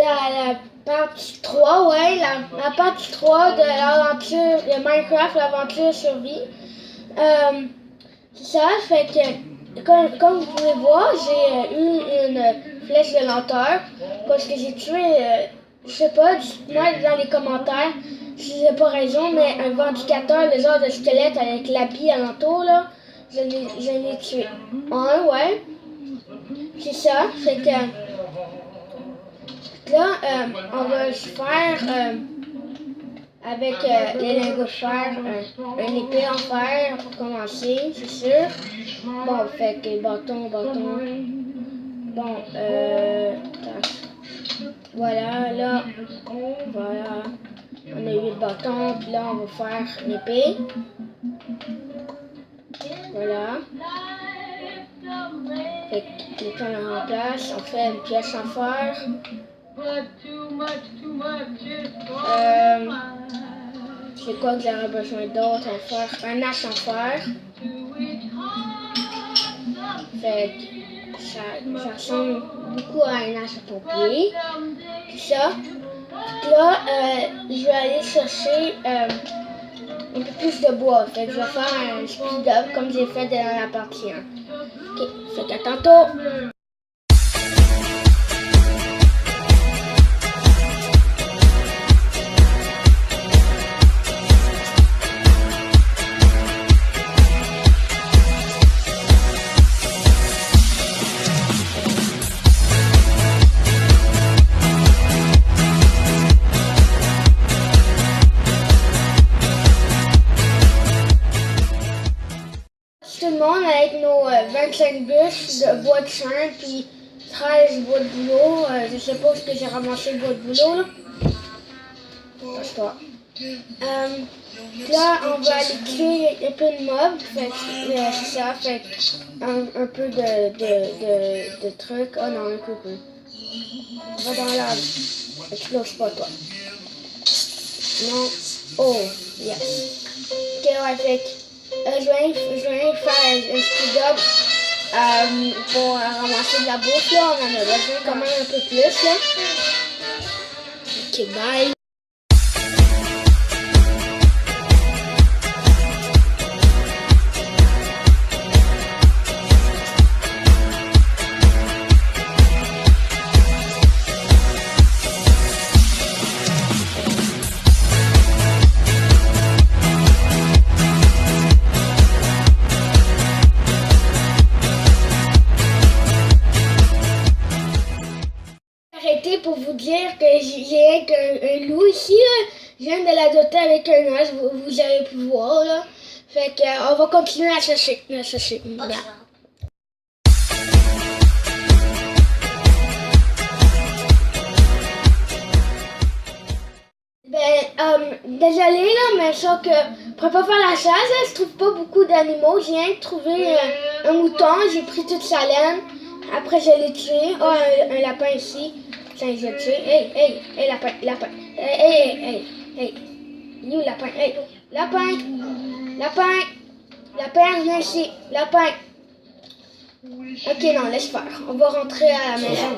la partie 3, ouais, la partie 3 de l'aventure de Minecraft, l'aventure survie. C'est ça, fait que, comme vous pouvez voir, j'ai eu une flèche de lenteur, parce que j'ai tué, je sais pas, dites-moi dans les commentaires si j'ai pas raison, mais un vindicateur, le genre de squelette avec l'habit alentour, là, je l'ai tué. Un, ouais. C'est ça, fait que là, on va se faire avec les lingots de fer, un épée en fer pour commencer, c'est sûr. Bon, fait que bâton. Bon, voilà, là, voilà. On a 8 bâtons, puis là, on va faire une épée. Voilà. Fait que les temps on remplace, on fait une pièce en fer. C'est quoi que j'aurais besoin d'autre? On va faire un hache en fer. Fait que ça ressemble beaucoup à un hache à pompier. C'est ça. Là, je vais aller chercher un peu plus de bois. Fait que je vais faire un speed up comme j'ai fait dans la partie 1. Ok, fait qu'à tantôt. Tout le monde avec nos 25 bûches de bois de chêne puis 13 bois de bouleau. Je sais pas ce que j'ai ramassé le bois de bouleau là. Cache-toi. Là, on va aller tuer un peu de mobs. Fait c'est ça, fait un peu de trucs. Oh non, un peu. Va dans l'arbre. Explose pas toi. Non. Oh, yes. Ok, ouais, fait je vais faire un speed up pour ramasser de la bouffe là. On en a besoin quand même un peu plus là. Ok, bye. Pour vous dire que j'ai un loup ici, là. Je viens de l'adopter avec un os, vous avez pu voir là. Fait que on va continuer à chercher. Voilà. Désolé là, mais sauf que pour pas faire la chasse, là, je trouve pas beaucoup d'animaux. J'ai rien que trouvé un mouton, j'ai pris toute sa laine. Après je l'ai tué. Oh, un lapin ici. Tiens, je l'ai tué. Hey, lapin. Hey. Il est où, lapin? Hey, lapin, viens ici. Lapin. Ok, non, laisse faire. On va rentrer à la maison.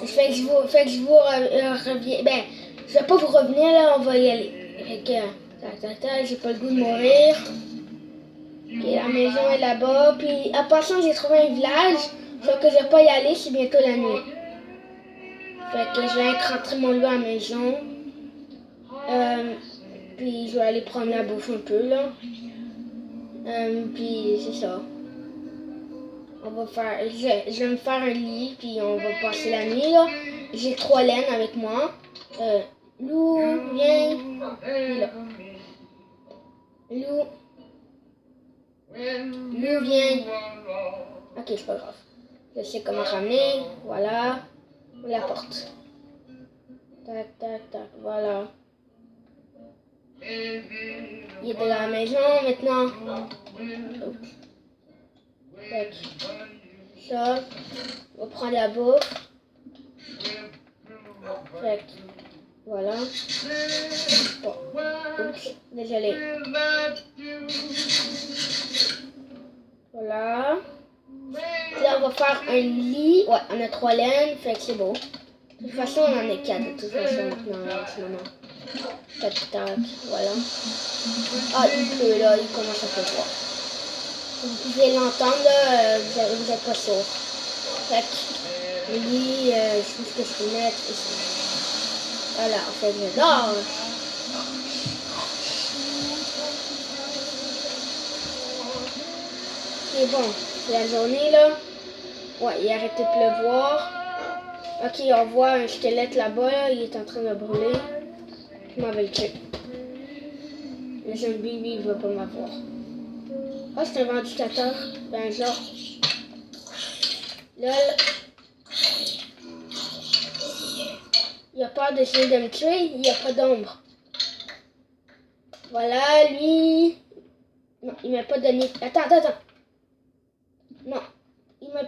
Fait que je vous reviens. Ben, je vais pas vous revenir, là, on va y aller. Fait que, j'ai pas le goût de mourir. Ok, la maison est là-bas. Puis, en passant, j'ai trouvé un village. Sauf que je vais pas y aller, c'est bientôt la nuit. Fait que je vais rentrer mon loup à la maison. Puis je vais aller prendre la bouffe un peu là. Puis c'est ça. On va faire. Je vais me faire un lit puis on va passer la nuit là. J'ai 3 laines avec moi. Loup, viens. Là. Loup, viens. Ok, c'est pas grave. Je sais comment ramener. Voilà. La porte. Tac, voilà. Il est de la maison maintenant. Tac. Ça. On va prendre la bouffe. Tac. Voilà. Bon. Oups. Désolé. Voilà. Là, on va faire un lit. Ouais, on a 3 laines, fait que c'est beau. De toute façon, on en est 4 de toute façon maintenant, en ce moment. Tac, tac, voilà. Ah, il pleut là, il commence à pleuvoir. Vous pouvez l'entendre là, vous êtes pas sourd. Fait que, lui, je trouve que je peux mettre ici. Voilà, en fait, j'adore. Et bon, la journée là, ouais, il a arrêté de pleuvoir. Ok, on voit un squelette là-bas, là, il est en train de brûler. Je m'en vais le tuer. Le zombie, lui, il veut pas m'avoir. Ah, c'est un ventilateur. Ben, genre. Là, il a peur d'essayer de me tuer, il n'y a pas d'ombre. Voilà, lui. Non, il m'a pas donné. Attends. Non, il m'a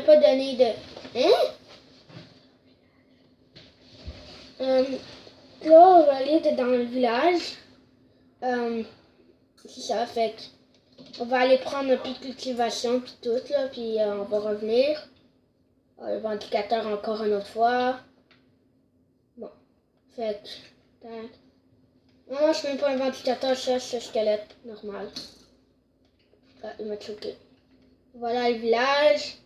pas donné de. Hein? Là, on va aller dans le village. C'est ça, fait que on va aller prendre un peu de cultivation puis tout là, puis on va revenir. Le ventilateur encore une autre fois. Bon, fait que tac. Non, je mets pas un ventilateur, ça c'est un squelette normal. Ah, il m'a choqué. Voilà le village.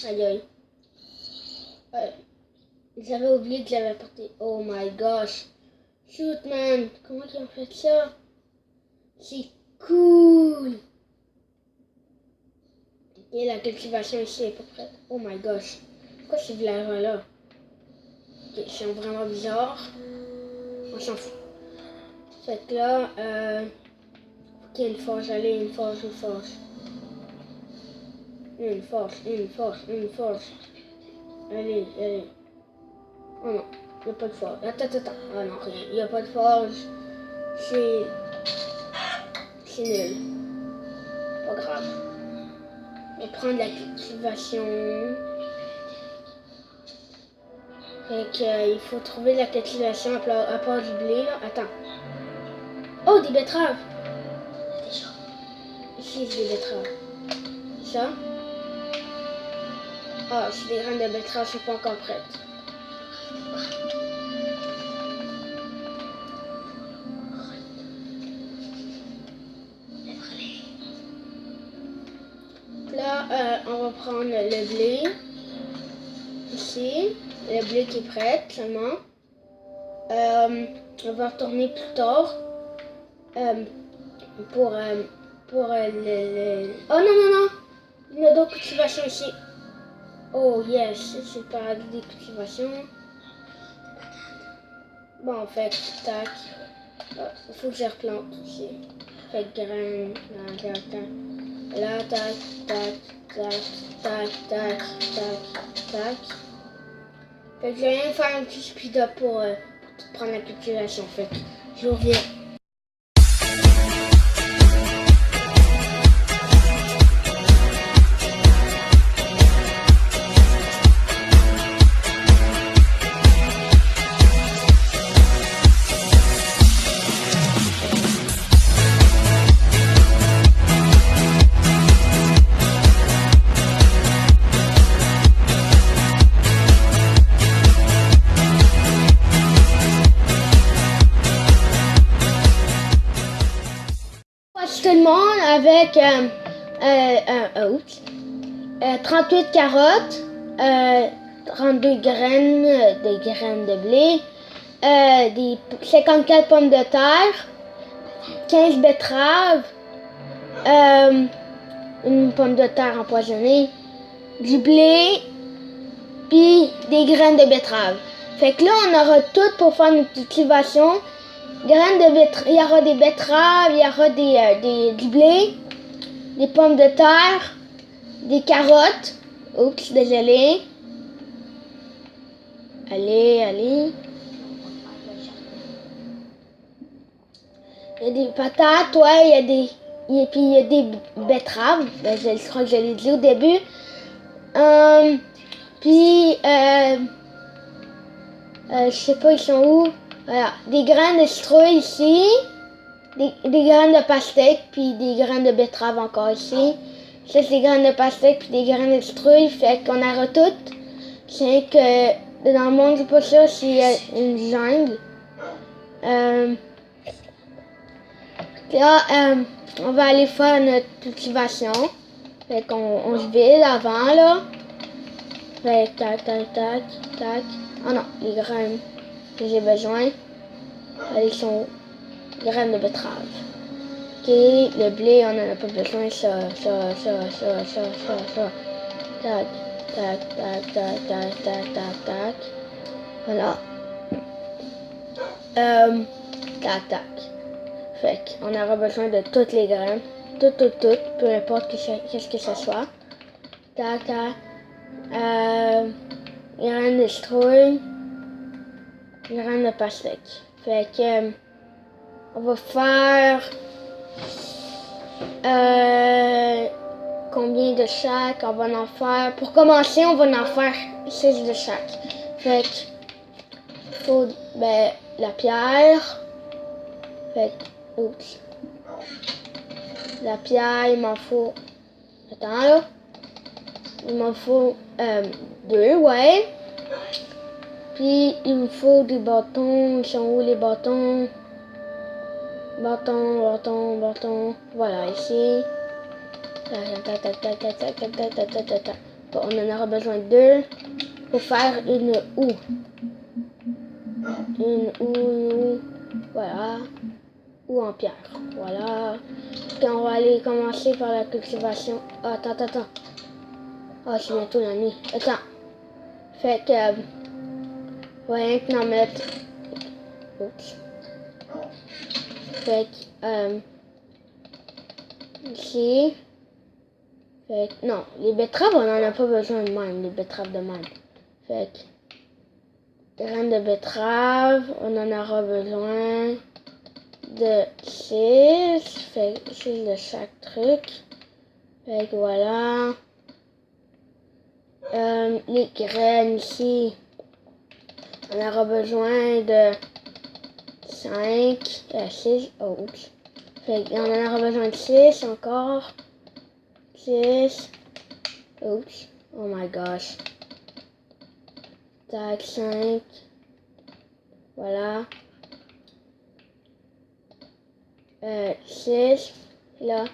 Aïe aïe. J'avais oublié que j'avais porté. Oh my gosh. Shoot man, comment ils ont fait ça? C'est cool. Et la cultivation ici est pas prête. Oh my gosh. Pourquoi ces villageois-là? Okay, ils sont vraiment bizarres. On s'en fout. Fait que là, ok, une forge, allez, une forge. Une forge. Allez. Oh non, il n'y a pas de forge. Attends. Ah non, rien. Il n'y a pas de forge. C'est nul. Pas grave. On va prendre la cultivation. Fait que, il faut trouver la cultivation à part du blé, là. Attends. Oh, des betteraves. Ici, c'est des betteraves. Ça. Ah, c'est des graines de betterave, je suis pas encore prête. Là, on va prendre le blé. Ici, le blé qui est prêt seulement. On va retourner plus tard pour le... Oh non! Il y a d'autres cultivations ici. Oh yes, c'est pas des cultivations. Bon, en fait, tac. Il faut que je replante ici. Fait grain, là, tac. Fait que je viens de faire un petit speed up pour prendre la cultivation. Fait que je reviens. Tout le monde avec 38 carottes, 32 graines, des graines de blé, 54 pommes de terre, 15 betteraves, une pomme de terre empoisonnée, du blé, puis des graines de betterave. Fait que là, on aura tout pour faire une cultivation. Graines de betterave, il y aura des betteraves, il y aura du blé, des pommes de terre, des carottes. Oups, désolé. Allez. Il y a des patates, ouais, il y a des betteraves. Ben, je crois que je l'ai dit au début. Je sais pas, ils sont où. Voilà, des graines de citrouille ici, des graines de pastèque, puis des graines de betterave encore ici. Ça, c'est des graines de pastèque, puis des graines de citrouille, fait qu'on aura toutes. C'est que dans le monde du poisson, s'il y a une jungle. Là, on va aller faire notre cultivation. Fait qu'on se vide avant, là. Fait tac, tac, tac, tac. Oh non, les graines que j'ai besoin. Elles sont graines de betterave. Ok, le blé, on n'en a pas besoin. Ça. Tac, tac, tac, tac, tac, tac, tac, tac. Voilà. Tac, tac. Fait qu'on aura besoin de toutes les graines. Toutes, peu importe qu'est-ce que ce soit. Tac, tac. Graines de citrouille. Graines de pastèque. Fait que on va faire combien de chaque? On va en faire. Pour commencer, on va en faire 6 de chaque. Fait que faut la pierre. Fait que, oups. La pierre, il m'en faut. Attends là. Il m'en faut 2, ouais. Puis il me faut des bâtons. Ils sont où les bâtons? Bâton. Voilà, ici. Bon, on en aura besoin de 2 pour faire une houe. Une houe. Voilà. Ou en pierre. Voilà. Puis on va aller commencer par la cultivation. Attends. Oh, c'est bientôt la nuit. Attends. Fait que... rien que n'en mettre... Oups. Fait que... ici... Fait que... Non, les betteraves, on n'en a pas besoin de même. Les betteraves de même. Fait que... graines de betterave, on en aura besoin... de 6. Fait que 6 de chaque truc. Fait que voilà... les graines ici, on aura besoin de 5, 6, oh oups. Fait qu'on en aura besoin de 6 encore. 6, oups, oh my gosh. Tac, 5, voilà. 6, là.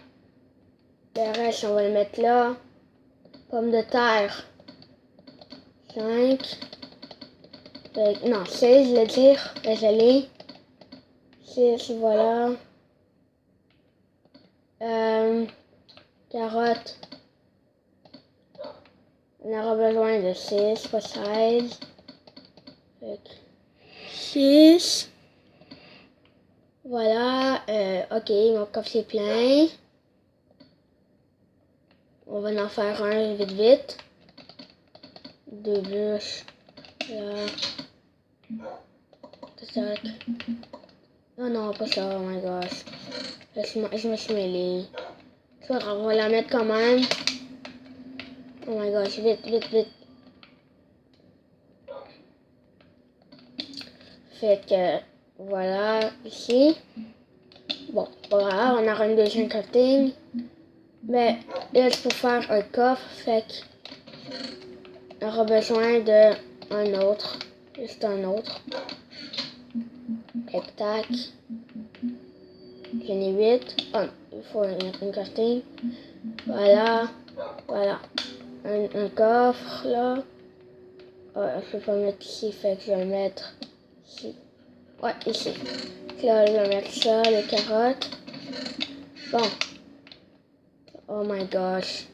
Le reste, on va le mettre là. Pomme de terre. 5. Non, 16, je veux dire. Désolé. 6, voilà. Carottes. On aura besoin de 6, pas 16. 6. Voilà. Ok, mon coffre est plein. On va en faire un vite. 2 bûches. Là. Tac. Oh non, pas ça, oh my gosh. Je me suis mêlée. C'est pas grave, on va la mettre quand même. Oh my gosh, vite. Fait que, voilà, ici. Bon, pas grave, on aura une deuxième crafting. Mais là, il faut faire un coffre, fait qu'on aura besoin d'un autre. Juste un autre. Tac. J'en ai 8. Oh, il faut une crafting. Voilà. Un coffre, là. Oh, je peux pas le mettre ici, fait que je vais le mettre ici. Ouais, ici. Là, je vais mettre ça, les carottes. Bon. Oh my gosh.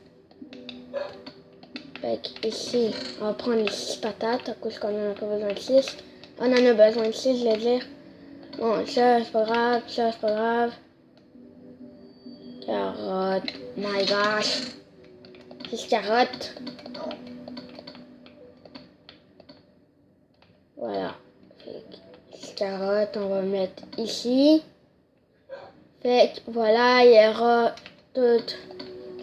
Fait que ici, on va prendre les 6 patates, à cause qu'on en a pas besoin de 6. On en a besoin de 6, je vais dire. Bon, ça, c'est pas grave, Carottes. My gosh. 6 carottes. Voilà. Fait que 6 carottes, on va mettre ici. Fait que voilà, il y aura tout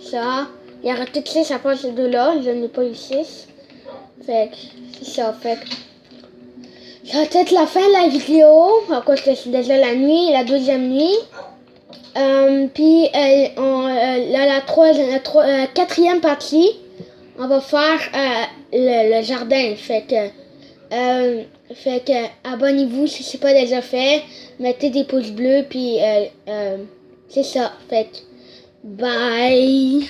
ça. Il y aura toutes 6 à part ces deux-là. Je n'ai pas eu 6. Fait que c'est ça. Fait que ça va être la fin de la vidéo. À cause que c'est déjà la nuit, la deuxième nuit. Puis la quatrième partie, on va faire le jardin. Fait que Fait que abonnez-vous si c'est pas déjà fait. Mettez des pouces bleus puis c'est ça. Fait que bye.